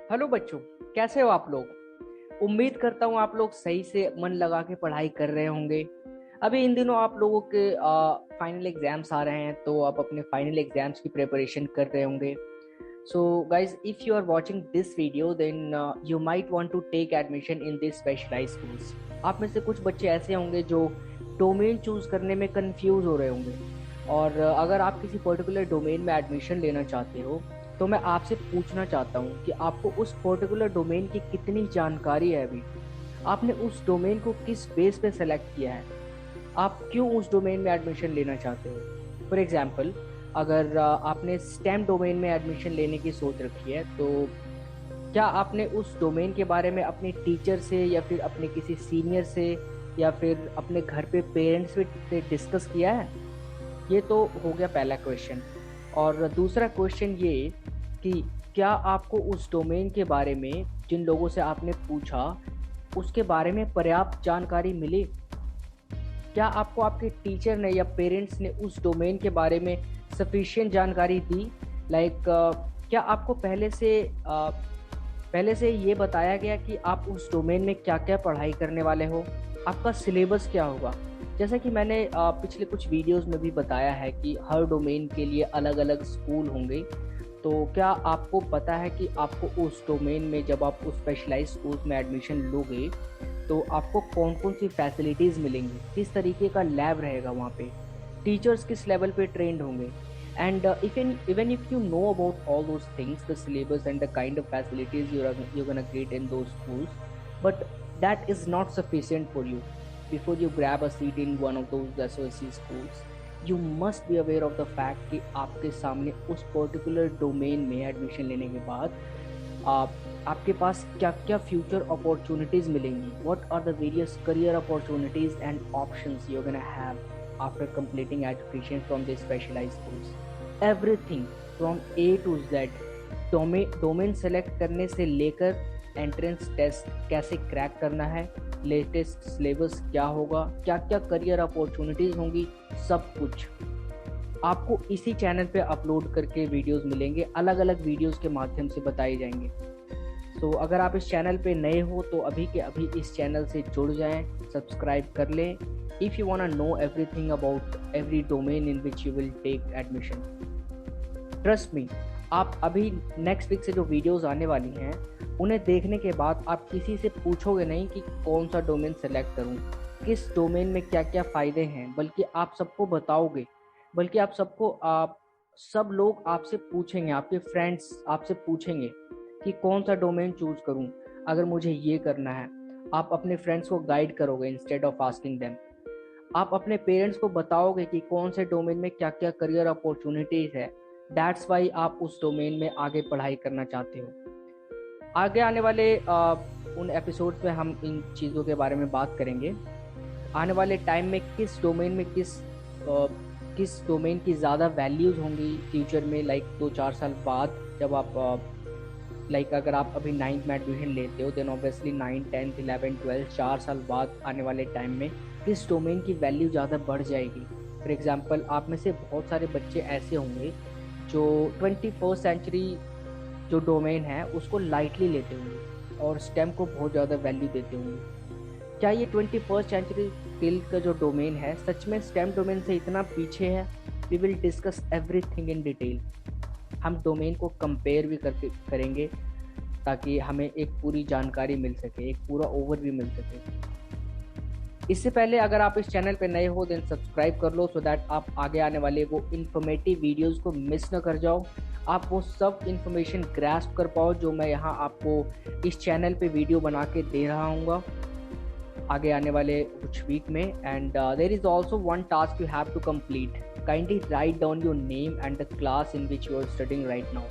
Hello बच्चों, कैसे हो आप लोग। उम्मीद करता हूँ आप लोग सही से मन लगा के पढ़ाई कर रहे होंगे। अभी इन दिनों आप लोगों के फाइनल एग्जाम्स आ रहे हैं, तो आप अपने फाइनल एग्जाम्स की प्रिपरेशन कर रहे होंगे। So guys, if you are watching this video then you might want to take admission in this specialised schools. आप में से कुछ बच्चे ऐसे होंगे जो डोमेन चूज करने में कंफ्यूज हो रहे होंगे। और अगर आप किसी पर्टिकुलर डोमेन में एडमिशन लेना चाहते हो, तो मैं आपसे पूछना चाहता हूँ कि आपको उस पर्टिकुलर डोमेन की कितनी जानकारी है। अभी आपने उस डोमेन को किस बेस पे सेलेक्ट किया है, आप क्यों उस डोमेन में एडमिशन लेना चाहते हो। फॉर एग्जाम्पल, अगर आपने स्टेम डोमेन में एडमिशन लेने की सोच रखी है, तो क्या आपने उस डोमेन के बारे में अपने टीचर से या फिर अपने किसी सीनियर से या फिर अपने घर पे पेरेंट्स से डिस्कस किया है। ये तो हो गया पहला क्वेश्चन। और दूसरा क्वेश्चन ये कि क्या आपको उस डोमेन के बारे में, जिन लोगों से आपने पूछा, उसके बारे में पर्याप्त जानकारी मिली। क्या आपको आपके टीचर ने या पेरेंट्स ने उस डोमेन के बारे में सफिशिएंट जानकारी दी। लाइक क्या आपको पहले से ये बताया गया कि आप उस डोमेन में क्या क्या पढ़ाई करने वाले हो, आपका सिलेबस क्या होगा। जैसा कि मैंने पिछले कुछ वीडियोस में भी बताया है कि हर डोमेन के लिए अलग अलग स्कूल होंगे। तो क्या आपको पता है कि आपको उस डोमेन में, जब आप उस स्पेशलाइज्ड स्कूल में एडमिशन लोगे, तो आपको कौन कौन सी फैसिलिटीज़ मिलेंगी, किस तरीके का लैब रहेगा वहाँ पे, टीचर्स किस लेवल पे ट्रेंड होंगे। And even if you know about all those things, the syllabus and the kind of facilities you're gonna get in those schools, but that is not sufficient for you. Before you grab a seat in one of those SOSC schools, you must be aware of the fact कि आपके सामने उस particular domain में admission लेने के बाद आप आपके पास क्या क्या फ्यूचर अपॉर्चुनिटीज़ मिलेंगी। What are the various career opportunities and options you gonna have after completing education from these specialized schools. Everything from A to Z, domain select करने से लेकर एंट्रेंस टेस्ट कैसे क्रैक करना है, लेटेस्ट सिलेबस क्या होगा, क्या क्या करियर अपॉर्चुनिटीज़ होंगी, सब कुछ आपको इसी चैनल पे अपलोड करके वीडियोस मिलेंगे। अलग अलग वीडियोस के माध्यम से बताए जाएंगे। तो अगर आप इस चैनल पे नए हो तो अभी के अभी इस चैनल से जुड़ जाएं, सब्सक्राइब कर लें। If you want to know everything about every domain in which you will take admission, trust me, आप अभी नेक्स्ट वीक से जो वीडियोस आने वाली हैं, उन्हें देखने के बाद आप किसी से पूछोगे नहीं कि कौन सा डोमेन सेलेक्ट करूं, किस डोमेन में क्या क्या फ़ायदे हैं, बल्कि आप सबको बताओगे। बल्कि आप सब लोग आपसे पूछेंगे, आपके फ्रेंड्स आपसे पूछेंगे कि कौन सा डोमेन चूज करूं अगर मुझे ये करना है। आप अपने फ्रेंड्स को गाइड करोगे इंस्टेड ऑफ आस्किंग देम। आप अपने पेरेंट्स को बताओगे कि कौन से डोमेन में क्या क्या करियर अपॉर्चुनिटीज है। दैट्स वाई आप उस डोमेन में आगे पढ़ाई करना चाहते हो। आगे आने वाले उन एपिसोड्स में हम इन चीज़ों के बारे में बात करेंगे। आने वाले टाइम में किस डोमेन की ज़्यादा वैल्यूज़ होंगी फ्यूचर में, लाइक 2-4 साल बाद, जब आप लाइक अगर आप अभी 9th में एडमिशन लेते हो, देन ऑब्वियसली 9, 10, 11, 12 4 साल बाद आने वाले टाइम में किस डोमेन की वैल्यू ज़्यादा बढ़ जाएगी। फॉर एग्जांपल, आप में से बहुत सारे बच्चे ऐसे होंगे जो 21st सेंचुरी जो डोमेन है उसको लाइटली लेते होंगे और स्टेम को बहुत ज़्यादा वैल्यू देते होंगे। क्या ये 21st सेंचुरी स्किल का जो डोमेन है सच में स्टेम डोमेन से इतना पीछे है? We will discuss everything in detail. हम डोमेन को कंपेयर भी करेंगे ताकि हमें एक पूरी जानकारी मिल सके, एक पूरा ओवरव्यू मिल सके। इससे पहले अगर आप इस चैनल पे नए हो देन सब्सक्राइब कर लो, सो दैट आप आगे आने वाले वो इन्फॉर्मेटिव वीडियोस को मिस न कर जाओ। आप वो सब इन्फॉर्मेशन ग्रैस्प कर पाओ जो मैं यहाँ आपको इस चैनल पे वीडियो बना के दे रहा हूँ आगे आने वाले कुछ वीक में। And there is also one task you have to complete. Kindly write down your name and the class in which you are studying right now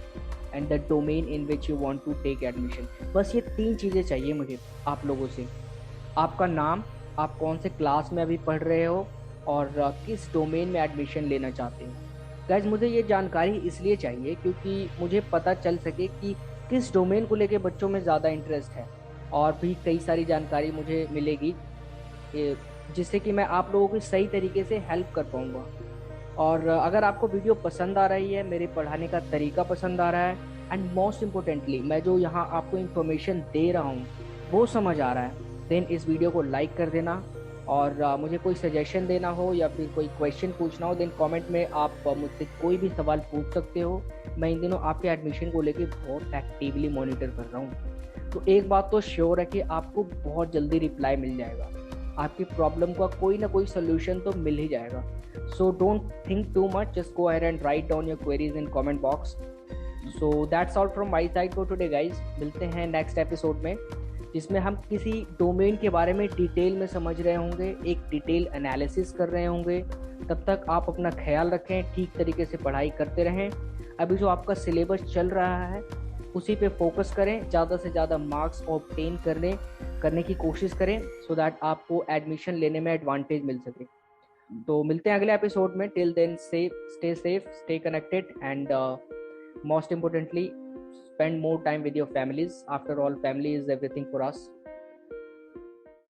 and the domain in which you want to take admission. बस ये 3 चीज़ें चाहिए मुझे आप लोगों से। आपका नाम, आप कौन से क्लास में अभी पढ़ रहे हो और किस डोमेन में एडमिशन लेना चाहते हो। गाइज, मुझे ये जानकारी इसलिए चाहिए क्योंकि मुझे पता चल सके कि किस डोमेन को लेके बच्चों में ज़्यादा इंटरेस्ट है, और भी कई सारी जानकारी मुझे मिलेगी जिससे कि मैं आप लोगों की सही तरीके से हेल्प कर पाऊँगा। और अगर आपको वीडियो पसंद आ रही है, मेरे पढ़ाने का तरीका पसंद आ रहा है, एंड मोस्ट इम्पोर्टेंटली मैं जो यहाँ आपको इन्फॉर्मेशन दे रहा हूँ वो समझ आ रहा है, देन इस वीडियो को लाइक कर देना। और मुझे कोई सजेशन देना हो या फिर कोई क्वेश्चन पूछना हो, देन कमेंट में आप मुझसे कोई भी सवाल पूछ सकते हो। मैं इन दिनों आपके एडमिशन को लेके बहुत एक्टिवली मॉनिटर कर रहा हूँ। तो एक बात तो श्योर है कि आपको बहुत जल्दी रिप्लाई मिल जाएगा, आपकी प्रॉब्लम का कोई ना कोई सोल्यूशन तो मिल ही जाएगा। So don't think too much, just go ahead and right down your queries in comment box. So that's all from my side for today guys. मिलते हैं नेक्स्ट एपिसोड में, जिसमें हम किसी डोमेन के बारे में डिटेल में समझ रहे होंगे, एक डिटेल एनालिसिस कर रहे होंगे। तब तक आप अपना ख्याल रखें, ठीक तरीके से पढ़ाई करते रहें। अभी जो आपका सिलेबस चल रहा है उसी पे फोकस करें, ज़्यादा से ज़्यादा मार्क्स ऑब्टेन करने की कोशिश करें, सो दैट आपको एडमिशन लेने में एडवांटेज मिल सके। तो मिलते हैं अगले एपिसोड में। Till then stay safe, stay connected and most importantly, spend more time with your families. After all, family is everything for us.